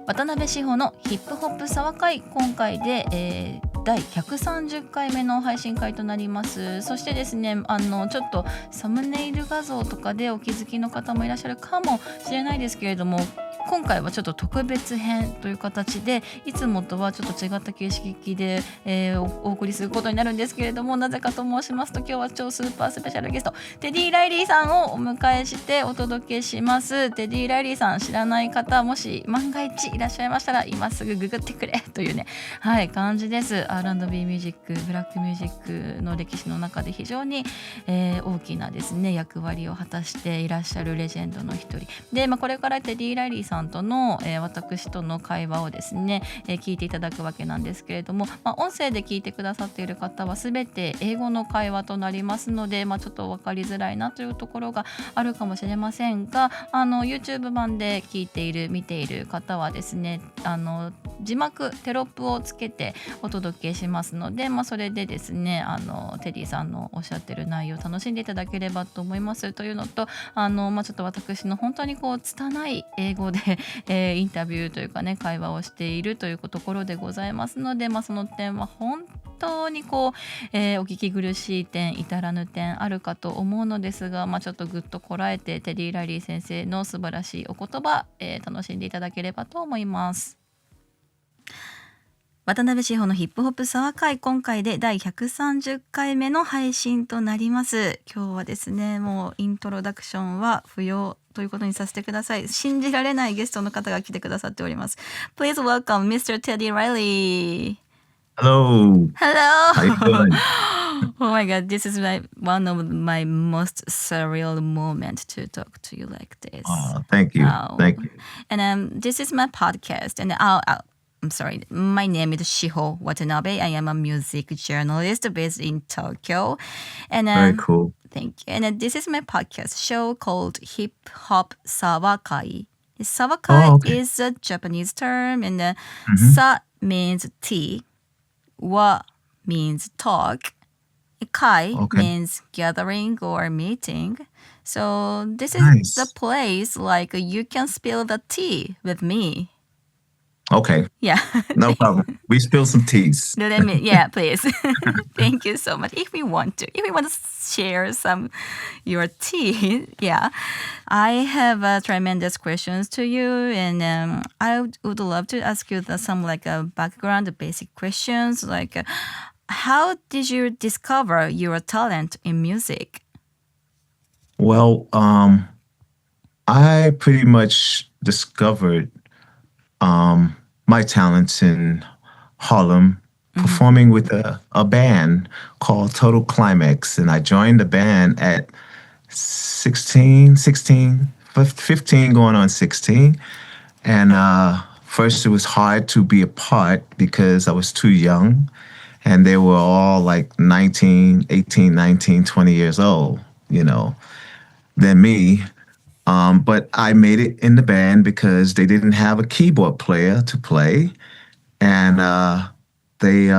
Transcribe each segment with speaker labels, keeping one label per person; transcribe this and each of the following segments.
Speaker 1: 渡辺志保のヒップホップ茶話会、今回で、第130回目の配信会となります。そしてですね、ちょっとサムネイル画像とかでお気づきの方もいらっしゃるかもしれないですけれども、今回はちょっと特別編という形で、いつもとはちょっと違った形式で、お送りすることになるんですけれども、なぜかと申しますと、今日は超スーパースペシャルゲストテディ・ライリーさんをお迎えしてお届けします。テディ・ライリーさん知らない方、もし万が一いらっしゃいましたら今すぐググってくれというね、感じです。 R&B ミュージック、ブラックミュージックの歴史の中で非常に、大きなですね役割を果たしていらっしゃるレジェンドの一人で、これからテディ・ライリーさんとの、私との会話をですね、聞いていただくわけなんですけれども、音声で聞いてくださっている方は全て英語の会話となりますので、ちょっと分かりづらいなというところがあるかもしれませんが、YouTube 版で聞いている見ている方はですね、字幕テロップをつけてお届けしますので、それでですねテディさんのおっしゃってる内容を楽しんでいただければと思いますというのと、ちょっと私の本当に拙い英語でインタビューというかね会話をしているというところでございますので、その点は本当にお聞き苦しい点、至らぬ点あるかと思うのですが、ちょっとぐっとこらえてテディ・ライリー先生の素晴らしいお言葉、楽しんでいただければと思います。渡辺志保のヒップホップ茶話会、今回で第130回目の配信となります。今日はですね、もうイントロダクションは不要ということにさせてください。信じられないゲストの方が来てくださっております。Please welcome Mr. Teddy Riley.
Speaker 2: Hello.
Speaker 1: Hello.
Speaker 2: How you doing?
Speaker 1: Oh my God, this is one of my most surreal moments to talk to you like this.
Speaker 2: Oh, thank you. Thank you.
Speaker 1: And this is my podcast, and I'm sorry, my name is Shiho Watanabe. I am a music journalist based in Tokyo. And
Speaker 2: Very cool.
Speaker 1: Thank you. And this is my podcast show called Hip Hop Sawakai. Sawakai is a Japanese term, and sa means tea, wa means talk, kai means gathering or meeting. So this is the place like you can spill the tea with me.
Speaker 2: Okay.
Speaker 1: Yeah.
Speaker 2: No problem. We spill some teas.
Speaker 1: Please. Thank you so much. If we want to share some your tea, I have tremendous questions to you, and I would love to ask you some background, basic questions, like how did you discover your talent in music?
Speaker 2: Well, I pretty much discovered my talents in Harlem, performing with a band called Total Climax. And I joined the band at 15 going on 16. And first it was hard to be a part because I was too young. And they were all like 18, 19, 20 years old, than me. But I made it in the band because they didn't have a keyboard player to play. And they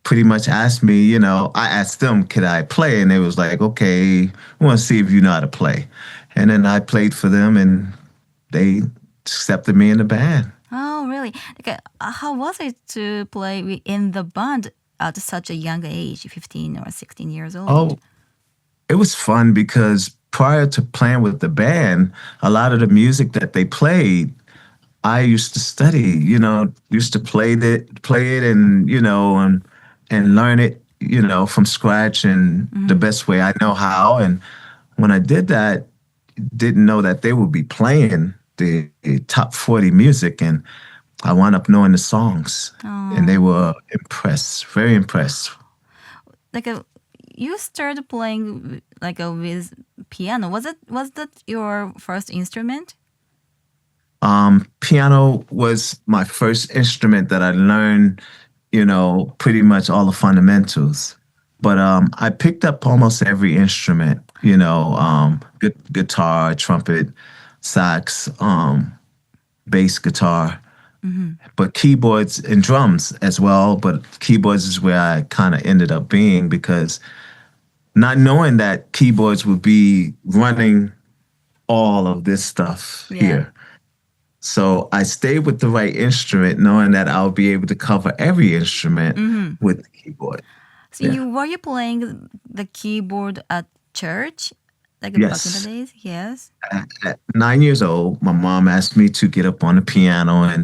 Speaker 2: pretty much asked me, I asked them, could I play? And they was like, okay, we want to see if you know how to play. And then I played for them, and they accepted me in the band.
Speaker 1: Oh, really? How was it to play in the band at such a young age, 15 or 16 years old?
Speaker 2: Oh, it was fun because prior to playing with the band, a lot of the music that they played, I used to study, used to play it and learn it, from scratch and the best way I know how. And when I did that, didn't know that they would be playing the top 40 music, and I wound up knowing the songs. And they were impressed, very impressed.
Speaker 1: You started playing with piano. Was that your first instrument?
Speaker 2: Piano was my first instrument that I learned, pretty much all the fundamentals. But I picked up almost every instrument, guitar, trumpet, sax, bass guitar. But keyboards and drums as well. But keyboards is where I kind of ended up being, because not knowing that keyboards would be running all of this stuff here. So I stayed with the right instrument, knowing that I'll be able to cover every instrument with the keyboard.
Speaker 1: So were you playing the keyboard at church? Like back in the
Speaker 2: Yes.
Speaker 1: days? Yes.
Speaker 2: At 9 years old, my mom asked me to get up on the piano and,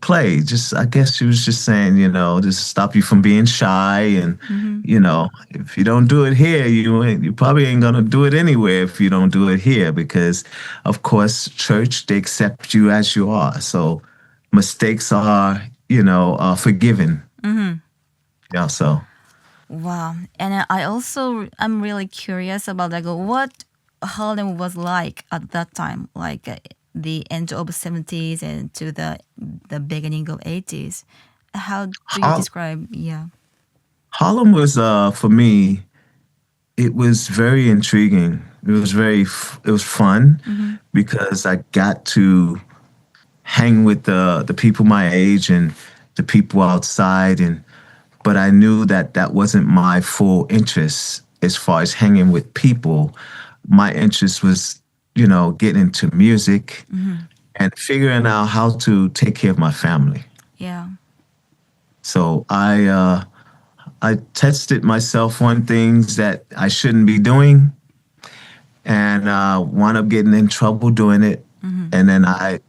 Speaker 2: play. I guess she was just saying, just stop you from being shy. And, if you don't do it here, you probably ain't going to do it anywhere if you don't do it here. Because, of course, church, they accept you as you are. So mistakes are, forgiven. Yeah, so.
Speaker 1: Wow. And I'm really curious about like what Harlem was like at that time, like the end of 70s and to the beginning of 80s. How do you describe? Yeah.
Speaker 2: Harlem was, for me, it was very intriguing. It was fun because I got to hang with the people my age and the people outside, but I knew that wasn't my full interest as far as hanging with people. My interest was, getting into music and figuring out how to take care of my family.
Speaker 1: Yeah.
Speaker 2: So I tested myself on things that I shouldn't be doing and wound up getting in trouble doing it. And then I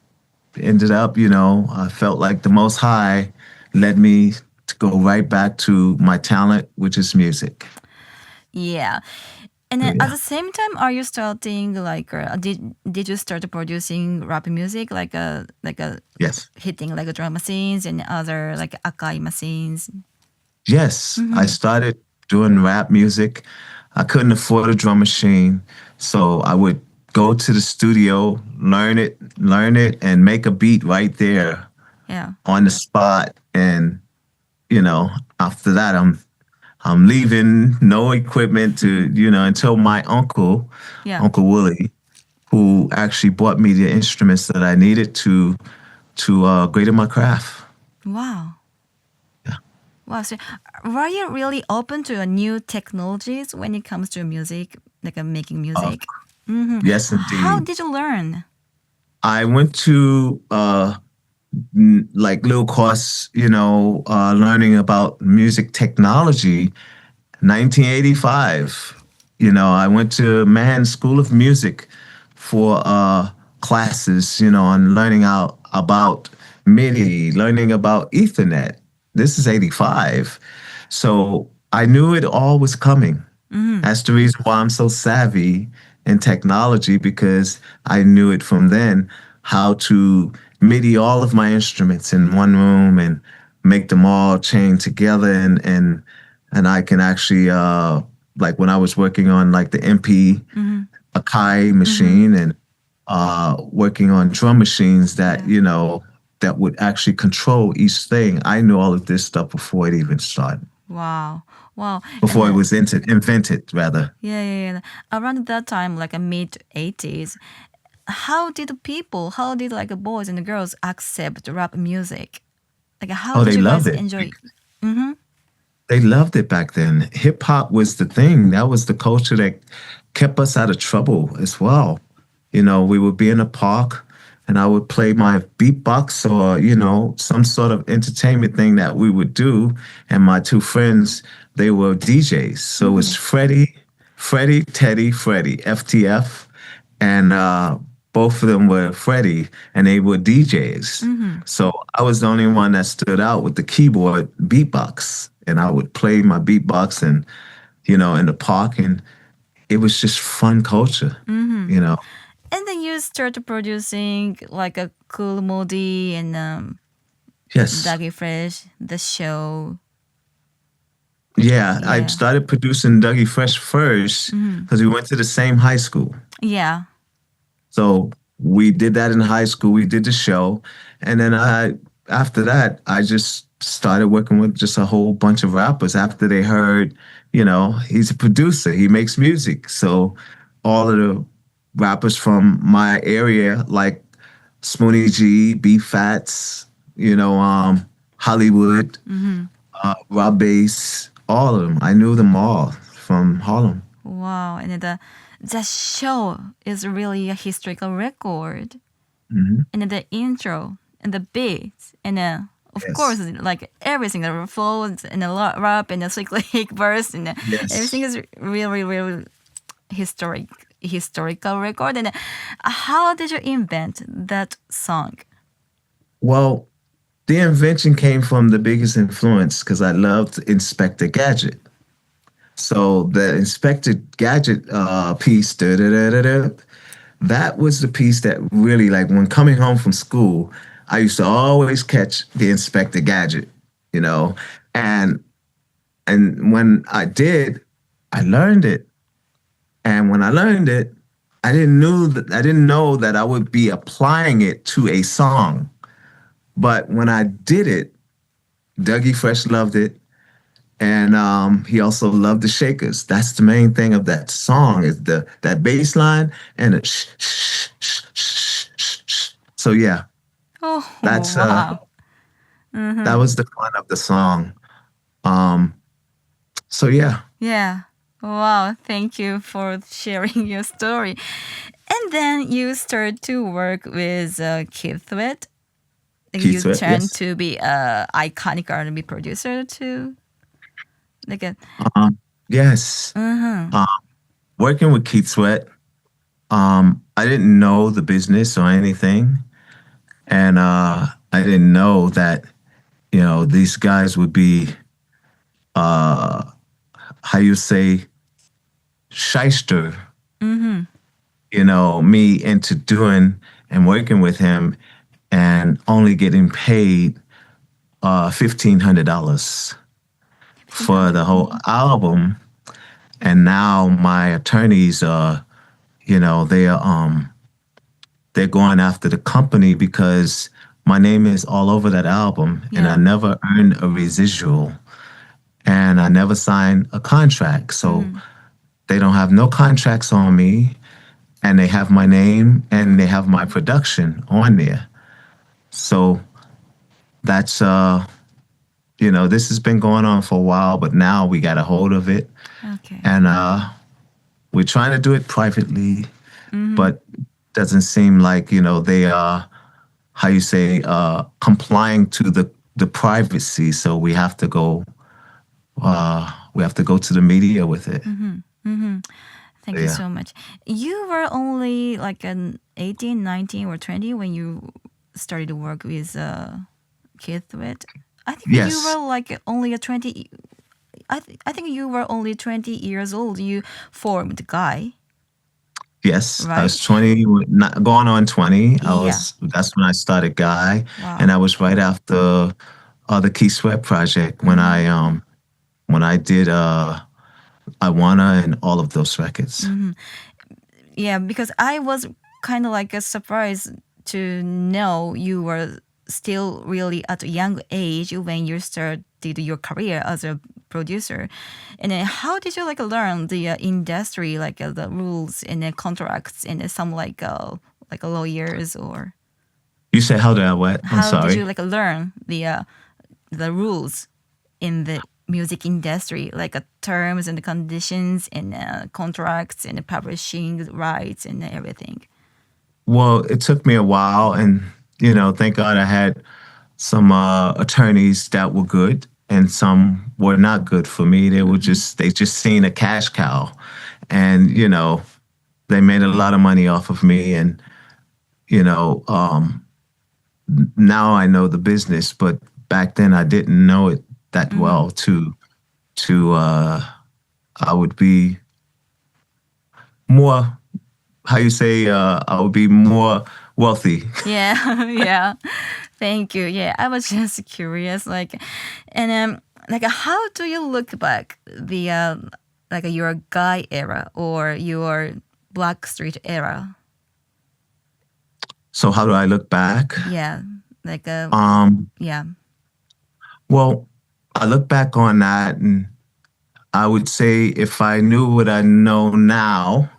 Speaker 2: ended up, I felt like the Most High led me to go right back to my talent, which is music.
Speaker 1: Yeah. And then at the same time, are you starting like did you start producing rap music like a
Speaker 2: Yes.
Speaker 1: hitting like drum machines and other like Akai machines?
Speaker 2: Yes, I started doing rap music. I couldn't afford a drum machine, so I would go to the studio, learn it, and make a beat right there on the spot. And after that, I'm leaving, no equipment to until my Uncle Willie, who actually bought me the instruments that I needed to greater my craft.
Speaker 1: Wow. Wow, so were you really open to new technologies when it comes to music, like making music?
Speaker 2: Yes, indeed.
Speaker 1: How did you learn?
Speaker 2: I went to like little course, learning about music technology. 1985, I went to Mann School of Music for classes, on learning out about MIDI, learning about Ethernet. This is 85. So I knew it all was coming. That's the reason why I'm so savvy in technology, because I knew it from then how to MIDI all of my instruments in one room and make them all chain together. And I can actually, like when I was working on like the MP Akai machine and working on drum machines that, that would actually control each thing. I knew all of this stuff before it even started.
Speaker 1: Wow.
Speaker 2: Before it was invented, rather.
Speaker 1: Yeah. Around that time, like a mid-80s, how did like boys and girls accept rap music? Like how did you guys enjoy it?
Speaker 2: They loved it back then. Hip hop was the thing. That was the culture that kept us out of trouble as well. We would be in a park and I would play my beatbox or, some sort of entertainment thing that we would do. And my two friends, they were DJs. So it was Freddie, Teddy, Freddie, FTF. And both of them were Freddie, and they were DJs. So I was the only one that stood out with the keyboard beatbox. And I would play my beatbox and, in the park. And it was just fun culture,
Speaker 1: And then you started producing like a Cool Modi and
Speaker 2: yes,
Speaker 1: Dougie Fresh, The Show.
Speaker 2: Yeah, I started producing Dougie Fresh first because we went to the same high school.
Speaker 1: Yeah.
Speaker 2: So we did that in high school. We did the show. And then after that, I just started working with just a whole bunch of rappers after they heard, he's a producer. He makes music. So all of the rappers from my area, like Smoonie G, B Fats, Hollywood, Rob Bass, all of them. I knew them all from Harlem.
Speaker 1: Wow. And the show is really a historical record. and the intro and the beats and of
Speaker 2: Yes.
Speaker 1: course like everything, the flows and the rap and the cyclic verse and
Speaker 2: Yes.
Speaker 1: everything is really really historical record. And how did you invent that song?
Speaker 2: Well, the invention came from the biggest influence because I loved Inspector Gadget. So the Inspector Gadget piece, that was the piece that really, like, when coming home from school, I used to always catch the Inspector Gadget, you know, and when I did, I learned it, and when I learned it, I didn't know that I would be applying it to a song. But when I did it, Dougie Fresh loved it. And he also loved the Shakers. That's the main thing of that song is that bass line and the shh, shh, shh, shh, shh, shh. So yeah, that's
Speaker 1: wow.
Speaker 2: that was the fun of the song. So yeah.
Speaker 1: Yeah. Wow. Thank you for sharing your story. And then you start to work with Keith Sweat. You
Speaker 2: Sweat,
Speaker 1: turned
Speaker 2: yes.
Speaker 1: to be an iconic R&B producer too. Like a
Speaker 2: Yes. Working with Keith Sweat, I didn't know the business or anything. And I didn't know that, you know, these guys would be, how you say, shyster, you know, me into doing and working with him and only getting paid $1,500 for the whole album. And now my attorneys are, you know, they're going after the company because my name is all over that album and I never earned a residual and I never signed a contract. So they don't have no contracts on me and they have my name and they have my production on there. So that's, you know, this has been going on for a while, but now we got a hold of it.
Speaker 1: okay.
Speaker 2: And we're trying to do it privately, but doesn't seem like, you know, they are, how you say, complying to the privacy. So we have to go to the media with it.
Speaker 1: Thank you so much. You were only like an 18, 19 or 20 when you started to work with Keith Sweat. I think
Speaker 2: Yes.
Speaker 1: you were like only a 20. I think you were only 20 years old. You formed Guy.
Speaker 2: Yes,
Speaker 1: Right.
Speaker 2: I was 20, not going on 20.
Speaker 1: Yeah.
Speaker 2: That's when I started Guy,
Speaker 1: Wow.
Speaker 2: and I was right after the Keith Sweat project when I did I Wanna and all of those records.
Speaker 1: Yeah, because I was kind of like surprised to know you were still really at a young age when you started your career as a producer. And then how did you like learn the industry, like the rules and the contracts and some like lawyers or
Speaker 2: You said how did I what? I'm
Speaker 1: how
Speaker 2: sorry.
Speaker 1: did you like learn the rules in the music industry, like terms and conditions and contracts and publishing rights and everything?
Speaker 2: Well, it took me a while, and you know, thank God I had some attorneys that were good, and some were not good for me. They just seen a cash cow, and you know, they made a lot of money off of me, and you know, now I know the business, but back then I didn't know it that well. I would be more, how you say, I would be more wealthy.
Speaker 1: Yeah, yeah. Thank you. Yeah, I was just curious, like, and like, how do you look back the like your Guy era or your Blackstreet era?
Speaker 2: So how do I look back?
Speaker 1: Yeah, like yeah.
Speaker 2: Well, I look back on that, and I would say if I knew what I know now,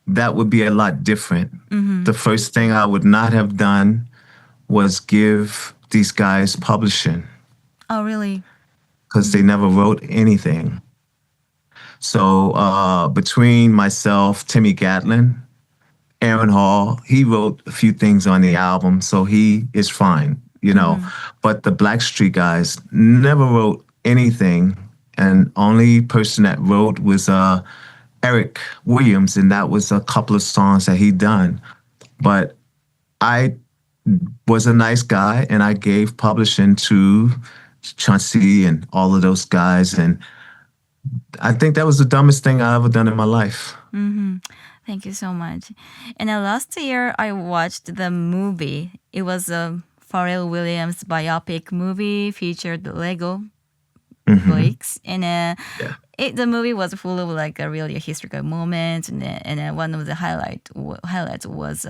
Speaker 2: that would be a lot different. The first thing I would not have done was give these guys publishing
Speaker 1: Oh, really?
Speaker 2: because they never wrote anything. So between myself, Timmy Gatlin, Aaron Hall. He wrote a few things on the album, so he is fine, you know. But the Blackstreet guys never wrote anything, and only person that wrote was Eric Williams, and that was a couple of songs that he done. But I was a nice guy, and I gave publishing to Chauncey and all of those guys, and I think that was the dumbest thing I ever done in my life.
Speaker 1: Thank you so much. And last year, I watched the movie. It was a Pharrell Williams biopic movie featured Lego bricks, and the movie was full of like a really historical moments, and one of the highlights was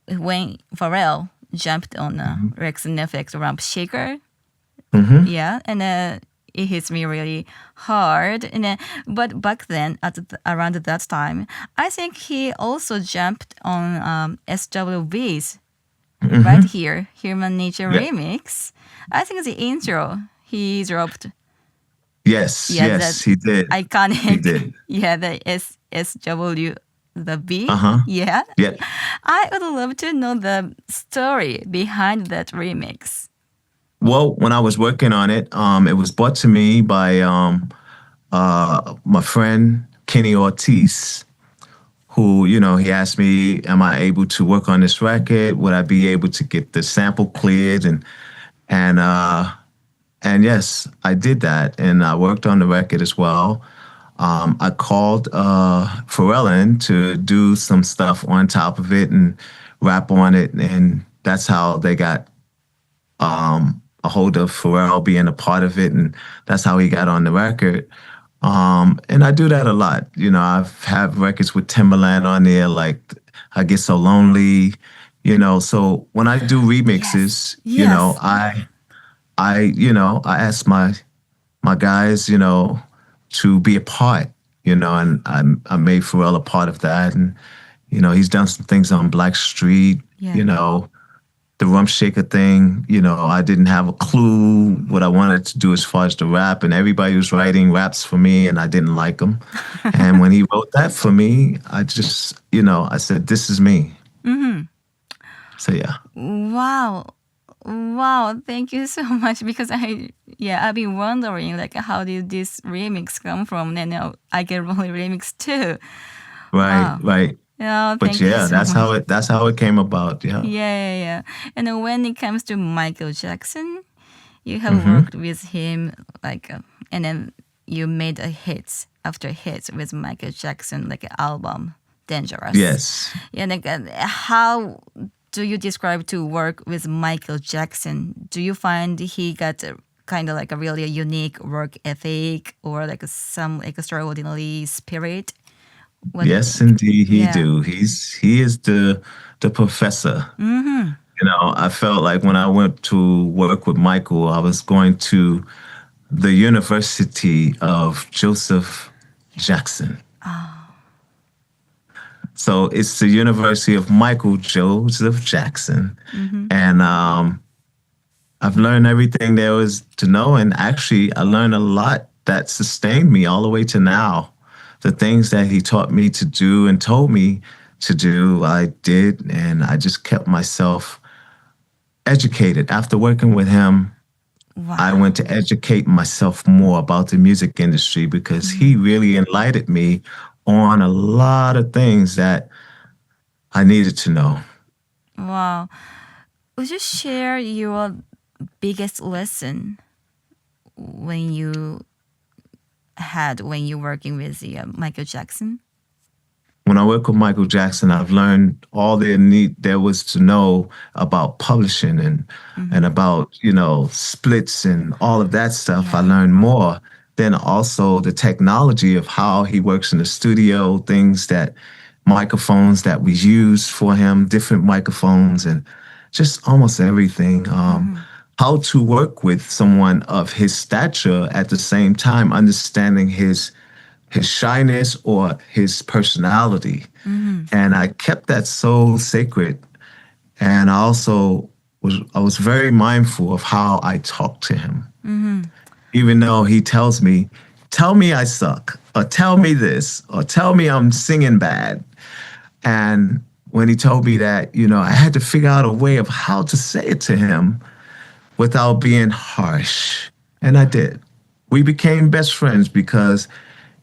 Speaker 1: when Pharrell jumped on Rex Netflix ramp shaker. Yeah, and it hits me really hard. And but back then, around that time, I think he also jumped on SWV's right here, Human Nature remix. I think the intro he dropped.
Speaker 2: Yes, he did.
Speaker 1: Iconic.
Speaker 2: He did.
Speaker 1: Yeah, the SW, the B. Yeah. I would love to know the story behind that remix.
Speaker 2: Well, when I was working on it, it was brought to me by my friend Kenny Ortiz, who, you know, he asked me, am I able to work on this record? Would I be able to get the sample cleared? And yes, I did that, and I worked on the record as well. I called Pharrell in to do some stuff on top of it and rap on it, and that's how they got a hold of Pharrell being a part of it, and that's how he got on the record. And I do that a lot. You know, I've had records with Timbaland on there, like I Get So Lonely, you know. So when I do remixes, you know, I ask my guys, you know, to be a part, you know, and I made Pharrell a part of that. And, you know, he's done some things on Blackstreet, you know, the Rump Shaker thing, you know, I didn't have a clue what I wanted to do as far as the rap, and everybody was writing raps for me and I didn't like them. And when he wrote that for me, I just, you know, I said, this is me. So, yeah.
Speaker 1: Wow, thank you so much, because I've been wondering like how did this remix come from, and now I get really remix too.
Speaker 2: Right.
Speaker 1: Yeah,
Speaker 2: but that's how it came about.
Speaker 1: Yeah. And when it comes to Michael Jackson, you have worked with him like, and then you made a hits after hits with Michael Jackson, like an album, Dangerous.
Speaker 2: Yes.
Speaker 1: Yeah, like how do you describe to work with Michael Jackson? Do you find he got kind of like a really unique work ethic or like some extraordinary spirit?
Speaker 2: Yes, indeed, he do. He is the professor. You know, I felt like when I went to work with Michael, I was going to the University of Joseph Jackson. So it's the University of Michael Joseph Jackson. And I've learned everything there was to know. And actually, I learned a lot that sustained me all the way to now. The things that he taught me to do and told me to do, I did. And I just kept myself educated. After working with him, I went to educate myself more about the music industry, because he really enlightened me on a lot of things that I needed to know.
Speaker 1: Wow. Would you share your biggest lesson when you working with Michael Jackson?
Speaker 2: When I work with Michael Jackson, I've learned all there was to know about publishing and about, you know, splits and all of that stuff. I learned more. Then also the technology of how he works in the studio, microphones that we use for him, different microphones, and just almost everything. How to work with someone of his stature at the same time, understanding his shyness or his personality. And I kept that so sacred. And I also was very mindful of how I talk to him. Even though he tells me, tell me I suck, or tell me this, or tell me I'm singing bad. And when he told me that, I had to figure out a way of how to say it to him without being harsh. And I did. We became best friends because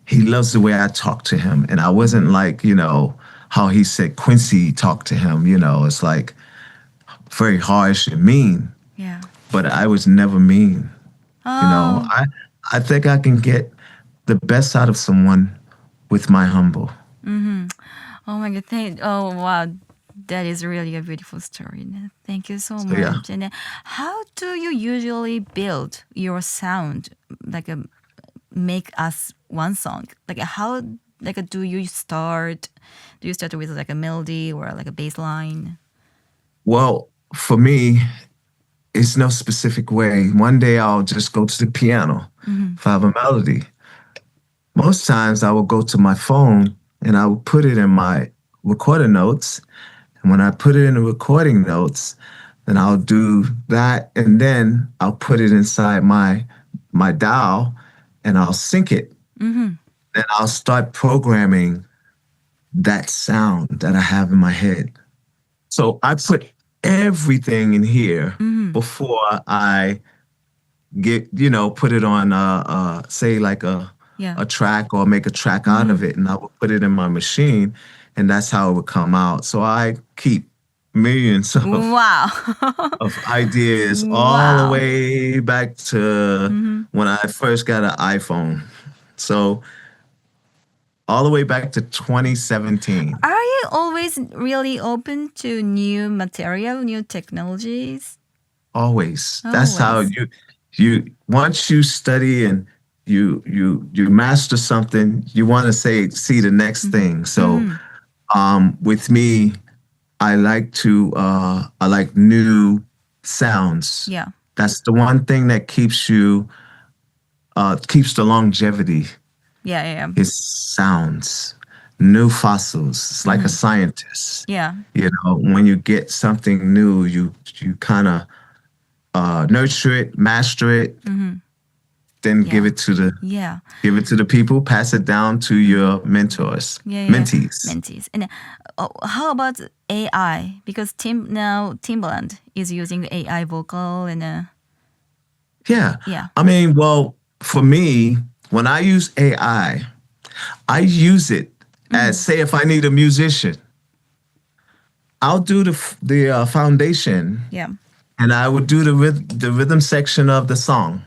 Speaker 2: he loves the way I talk to him. And I wasn't like, how he said Quincy talked to him, it's like very harsh and mean.
Speaker 1: Yeah.
Speaker 2: But I was never mean.
Speaker 1: Oh.
Speaker 2: I think I can get the best out of someone with my humble.
Speaker 1: Mm-hmm. Oh my God. Oh, wow. That is really a beautiful story. Thank you so much.
Speaker 2: Yeah.
Speaker 1: And how do you usually build your sound? Like make us one song? Like how do you start? Do you start with like a melody or like a bass line?
Speaker 2: Well, for me, it's no specific way. One day I'll just go to the piano if I have a melody. Most times I will go to my phone and I will put it in my recording notes. And when I put it in the recording notes, then I'll do that. And then I'll put it inside my DAW and I'll sync it. And I'll start programming that sound that I have in my head. So I put everything in here before I put it on, say like a track or make a track out of it. And I will put it in my machine and that's how it would come out. So I keep millions of ideas all the way back to when I first got an iPhone. So all the way back to 2017.
Speaker 1: Are you always really open to new material, new technologies?
Speaker 2: Always. That's how you once you study and you master something, you want to see the next thing. So with me, I like new sounds.
Speaker 1: Yeah.
Speaker 2: That's the one thing that keeps the longevity.
Speaker 1: Yeah.
Speaker 2: Is sounds, new fossils. It's like a scientist.
Speaker 1: Yeah.
Speaker 2: When you get something new, you kind of nurture it, master it, then give it to the people, pass it down to your mentors, mentees.
Speaker 1: And how about AI? Because Timbaland is using AI vocal and
Speaker 2: yeah. I mean, well, for me, when I use AI, I use it as, say, if I need a musician, I'll do the foundation.
Speaker 1: Yeah.
Speaker 2: And I would do the rhythm section of the song.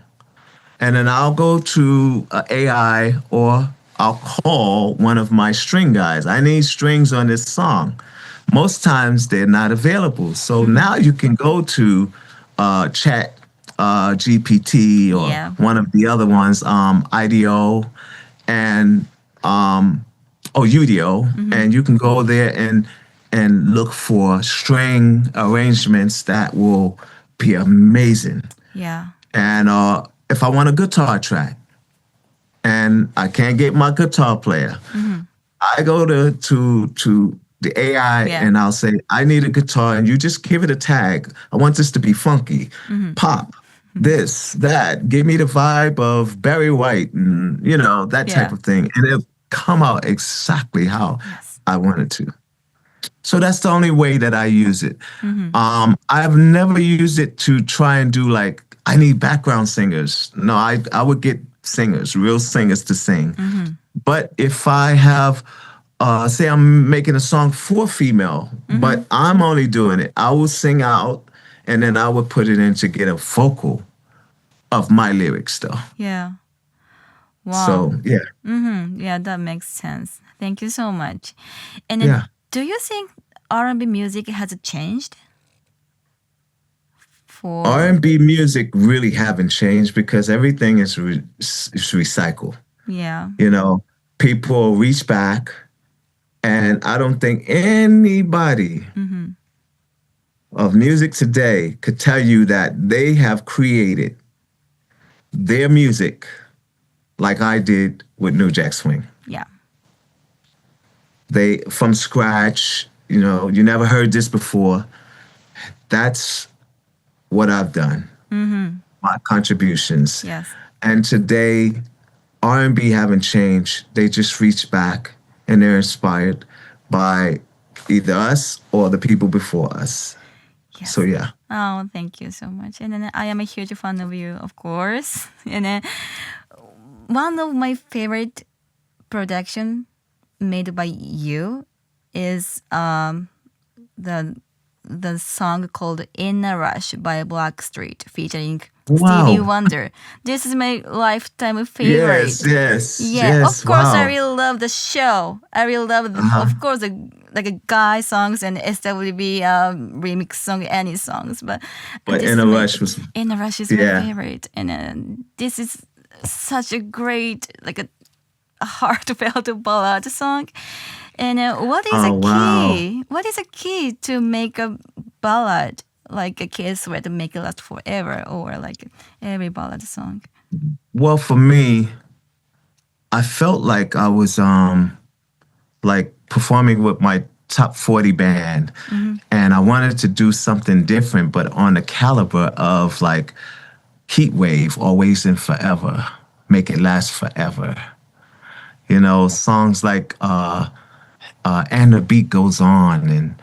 Speaker 2: And then I'll go to AI or I'll call one of my string guys. I need strings on this song. Most times they're not available. So now you can go to Chat GPT or one of the other ones, IDO and UDO, and you can go there and look for string arrangements that will be amazing.
Speaker 1: Yeah.
Speaker 2: And if I want a guitar track and I can't get my guitar player, I go to the AI and I'll say, I need a guitar, and you just give it a tag. I want this to be funky, pop, this, that. Give me the vibe of Barry White and, that type of thing. And it'll come out exactly how I want it to. So that's the only way that I use it. I've never used it to try and do like, I need background singers. No, I would get singers, real singers to sing. But if I have, say I'm making a song for a female, but I'm only doing it, I will sing out and then I would put it in to get a vocal of my lyrics though.
Speaker 1: Yeah. Wow.
Speaker 2: So, yeah.
Speaker 1: Yeah, that makes sense. Thank you so much. And then, do you think R&B music has changed?
Speaker 2: R&B music really haven't changed because everything is recycled.
Speaker 1: Yeah.
Speaker 2: People reach back, and I don't think anybody of music today could tell you that they have created their music like I did with New Jack Swing.
Speaker 1: Yeah.
Speaker 2: They, from scratch, you never heard this before. That's what I've done, my contributions.
Speaker 1: Yes.
Speaker 2: And today, R&B haven't changed. They just reach back and they're inspired by either us or the people before us.
Speaker 1: Yes.
Speaker 2: So yeah.
Speaker 1: Oh, thank you so much. And then I am a huge fan of you, of course. And then one of my favorite production made by you is the song called In a Rush by Blackstreet featuring Stevie Wonder. This is my lifetime favorite.
Speaker 2: Yes.
Speaker 1: Of course, I really love the show. I really love, of course, the guy songs and SWB remix song, any songs. But
Speaker 2: In a Rush
Speaker 1: is my favorite. And this is such a great, like a heartfelt ballad song. And what is a key? What is a key to make a ballad like a Kiss Way to make it last forever, or like every ballad song?
Speaker 2: Well, for me, I felt like I was like performing with my top 40 band, and I wanted to do something different, but on the caliber of like Heat Wave, Always and Forever, Make It Last Forever. You know, songs like And the Beat Goes On and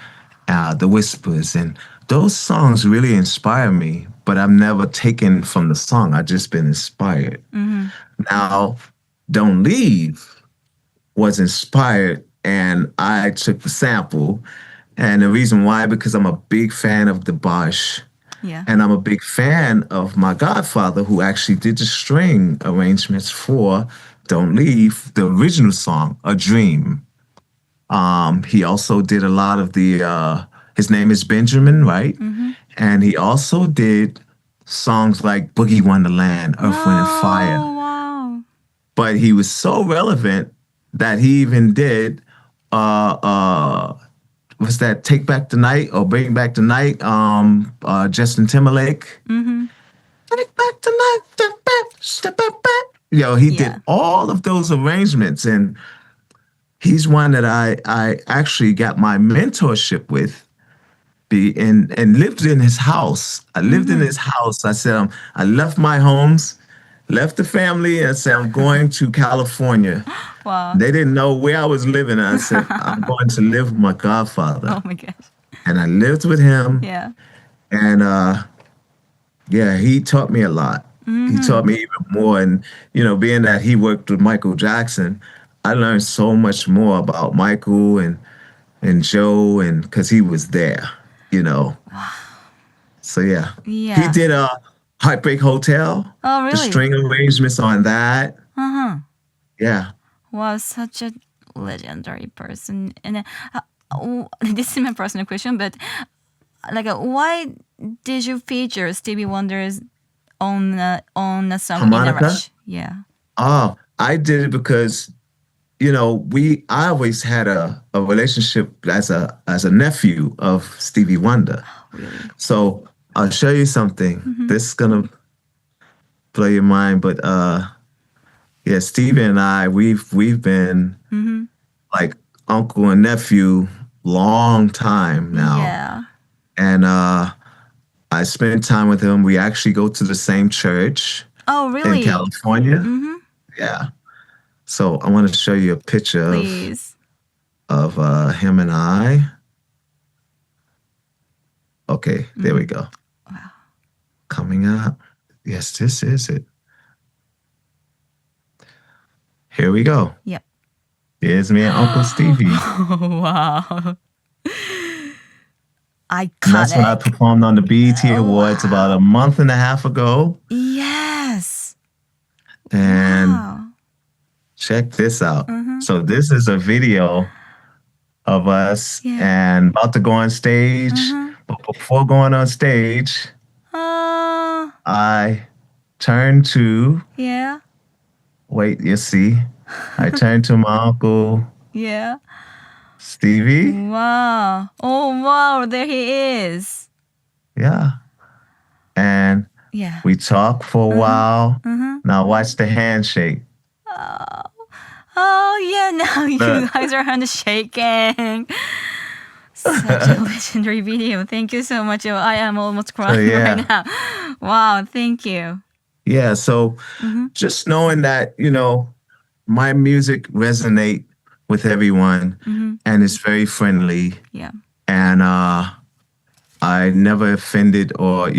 Speaker 2: The Whispers, and those songs really inspire me, but I've never taken from the song. I've just been inspired. Now, Don't Leave was inspired, and I took the sample. And the reason why, because I'm a big fan of the Bosch.
Speaker 1: Yeah.
Speaker 2: And I'm a big fan of my godfather, who actually did the string arrangements for Don't Leave, the original song, A Dream. He also did a lot of the, his name is Benjamin, right? And he also did songs like Boogie Wonderland, Earth, Wind, and Fire.
Speaker 1: Wow.
Speaker 2: But he was so relevant that he even did, what's that, Take Back the Night or Bring Back the Night, Justin Timberlake. Take back the night, step back. Yo, he did all of those arrangements, and he's one that I actually got my mentorship with and lived in his house. I lived in his house. I said, I left my homes, left the family, and I said, I'm going to California.
Speaker 1: Wow.
Speaker 2: They didn't know where I was living. And I said, I'm going to live with my godfather.
Speaker 1: Oh my gosh.
Speaker 2: And I lived with him.
Speaker 1: Yeah.
Speaker 2: And he taught me a lot. He taught me even more. And, you know, being that he worked with Michael Jackson, I learned so much more about Michael and Joe, and because he was there, you know.
Speaker 1: Wow.
Speaker 2: So yeah.
Speaker 1: He
Speaker 2: did a Heartbreak Hotel.
Speaker 1: Oh, really?
Speaker 2: The string arrangements on that. Yeah.
Speaker 1: Wow, such a legendary person. And this is my personal question, but like, why did you feature Stevie Wonder's on a song
Speaker 2: Harmonica?
Speaker 1: In a Rush? Yeah.
Speaker 2: Oh, I did it because, you know, I always had a relationship as a nephew of Stevie Wonder.
Speaker 1: Oh, really?
Speaker 2: So I'll show you something. This is gonna blow your mind, but yeah, Stevie and I, we've been like uncle and nephew long time now.
Speaker 1: Yeah.
Speaker 2: And I spend time with him. We actually go to the same church.
Speaker 1: Oh, really?
Speaker 2: In California. Yeah. So I want to show you a picture of him and I. Okay, there we go.
Speaker 1: Wow.
Speaker 2: Coming up. Yes, this is it. Here we go.
Speaker 1: Yep.
Speaker 2: Here's me and Uncle Stevie.
Speaker 1: Wow. Iconic.
Speaker 2: And that's when I performed on the BET Awards about a month and a half ago.
Speaker 1: Yes.
Speaker 2: And check this out. So this is a video of us and about to go on stage. But before going on stage, I turned to...
Speaker 1: Yeah.
Speaker 2: Wait, you see? I turned to my uncle.
Speaker 1: Yeah.
Speaker 2: Stevie.
Speaker 1: Wow. Oh, wow. There he is.
Speaker 2: Yeah. And we talked for a while. Now watch the handshake.
Speaker 1: Oh, yeah. Now you guys are handshaking. Such a legendary video. Thank you so much. I am almost crying right now. Wow. Thank you.
Speaker 2: Yeah. So just knowing that, you know, my music resonate with everyone, and it's very friendly.
Speaker 1: Yeah.
Speaker 2: And I never offended or,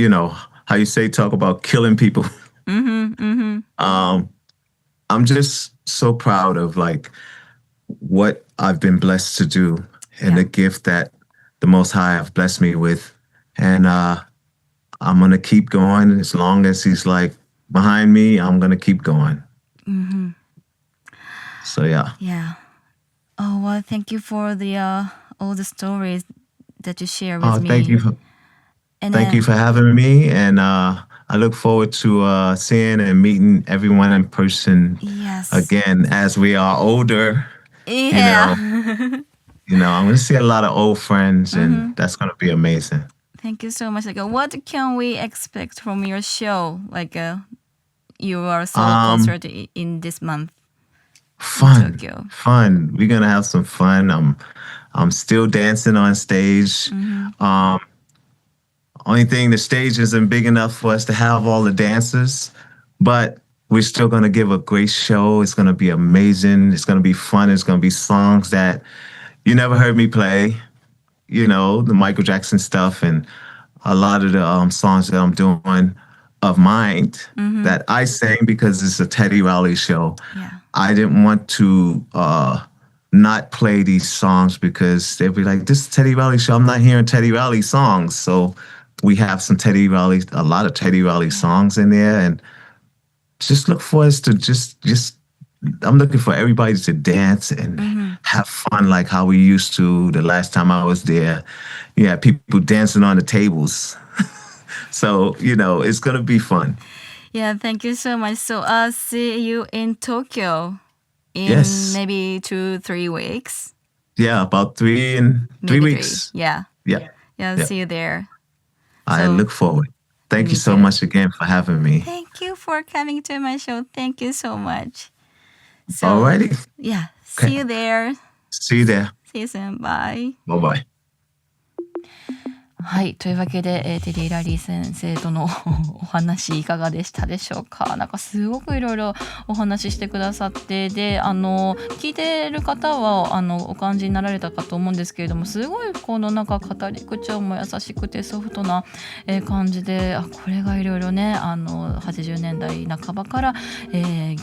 Speaker 2: how you say, talk about killing people. I'm just so proud of like what I've been blessed to do and the gift that the Most High have blessed me with. And I'm going to keep going as long as he's like behind me. I'm going to keep going. So, yeah.
Speaker 1: Yeah. Oh, well, thank you for the all the stories that you share with me.
Speaker 2: Thank you for having me. And I look forward to seeing and meeting everyone in person again as we are older.
Speaker 1: Yeah.
Speaker 2: I'm going to see a lot of old friends, and that's going to be amazing.
Speaker 1: Thank you so much. Like, what can we expect from your show? Like, you are solo concert in this month.
Speaker 2: Fun. We're going to have some fun. I'm still dancing on stage. Only thing, the stage isn't big enough for us to have all the dancers, but we're still going to give a great show. It's going to be amazing. It's going to be fun. It's going to be songs that you never heard me play, the Michael Jackson stuff and a lot of the songs that I'm doing of mine that I sang because it's a Teddy Riley show.
Speaker 1: Yeah.
Speaker 2: I didn't want to not play these songs because they'd be like, this is Teddy Riley show. I'm not hearing Teddy Riley songs. So we have a lot of Teddy Riley songs in there, and just look for us to just I'm looking for everybody to dance and have fun like how we used to the last time I was there. Yeah, people dancing on the tables. So, it's going to be fun.
Speaker 1: Yeah, thank you so much. So I'll see you in Tokyo in maybe 2-3 weeks.
Speaker 2: Yeah, about 3 weeks.
Speaker 1: Yeah. I'll see you there.
Speaker 2: I look forward. Thank you so much again for having me.
Speaker 1: Thank you for coming to my show. Thank you so much. So,
Speaker 2: alrighty.
Speaker 1: Yeah. See you there.
Speaker 2: See you there.
Speaker 1: See you soon. Bye.
Speaker 2: Bye-bye.
Speaker 1: はい、というわけで、テディ・ラリー先生とのお話いかがでしたでしょうか。なんかすごくいろいろお話ししてくださって、で聞いてる方はお感じになられたかと思うんですけれども、すごいこのなんか語り口調も優しくてソフトな感じで、これがいろいろね80年代半ばから、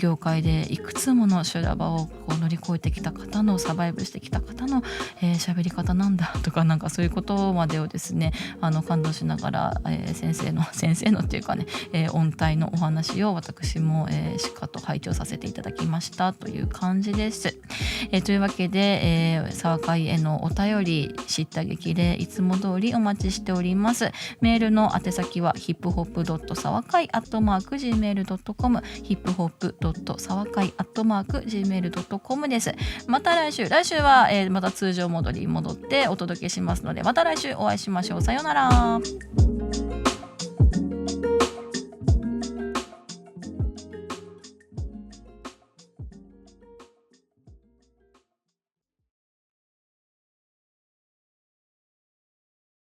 Speaker 1: 業界でいくつもの修羅場をこう乗り越えてきた方のサバイブしてきた方の喋り方なんだとか、なんかそういうことまでをですね感動しながら、先生のっていうかね、音体のお話を私も、しっかりと拝聴させていただきましたという感じです。というわけで、沢会へのお便り知った激励いつも通りお待ちしております。メールの宛先は hiphop.sawakai@gmail.com hiphop.sawakai@gmail.com です。また来週は、また通常戻ってお届けしますので、また来週お会いしましょう。さようなら。